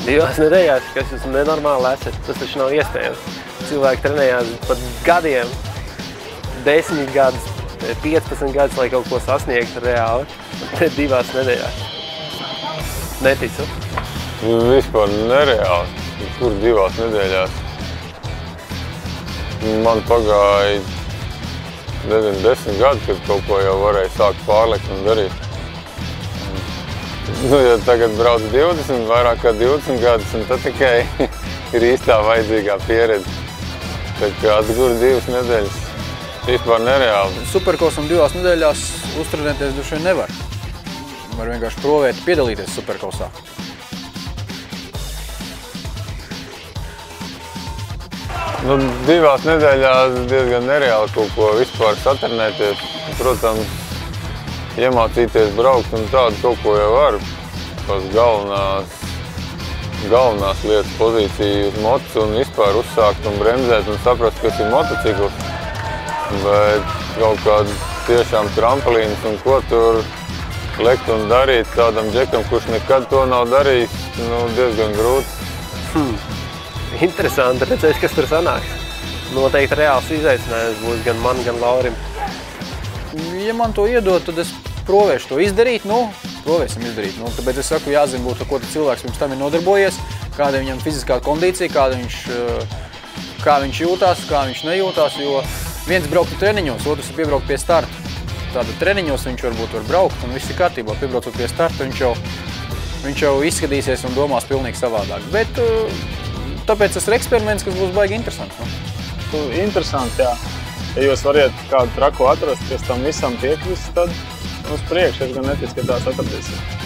Divās nedēļās, kas jūs nenormāli esat, tas taču nav iespējams. Cilvēki trenējās pat gadiem, 10 gadus, 15 gadus, lai kaut ko sasniegtu reāli. Te 2 nedēļās. Neticu. Vispār nereāli. Kur 2 nedēļās? Man pagāja 10 gadi, kad kaut ko jau varēja sākt pārlikt un darīt. Nu, ja tagad brauc 20, vairāk kā 20 gadus, un tad tikai ir īstā vajadzīgā pieredze. Tā kā atgur 2 nedēļas, vispār nereāli. Superkausam 2 nedēļās uztrenēties droši vien nevar. Var vienkārši provēt piedalīties superkausā. Nu, 2 nedēļās diezgan nereāli kaut ko vispār satrenēties. Protams, iemācīties braukt un tādu kaut ko jau var. Tās galvenās lietas, pozīcija uz motas un vispār uzsākt un bremzēt un saprast, kas ir motocikls. Bet kaut kādu tiešām tramplīnus un ko tur lekt un darīt tādam džekam, kurš nekad to nav darījis, nu, diezgan grūti. Interesanti redzēs, kas tur sanāks. Noteikti reāls izaicinājums būs gan man, gan Laurim. Ja man to iedod, tad es provēšu to izdarīt, provēsim izdarīt. Tāpēc es saku, jāzina būtu, ko cilvēks pirms tam ir nodarbojies, kāda viņam fiziskā kondīcija, kā viņš jūtās, kā viņš nejūtās, jo viens brauktu treniņos, otrs ir piebraukt pie starta. Tātad treniņos viņš varbūt var braukt un viss ir kārtībā, piebraucot pie starta, viņš jau izskatīsies un domās pilnīgi savādāk. Bet tāpēc tas ir eksperiments, kas būs baigi interesants. Interesanti, jā. Ja jūs variet kādu traku atrast, kas tam visam piekrist, tad uz priekšu es gan neticu, ka tās atradīsiet.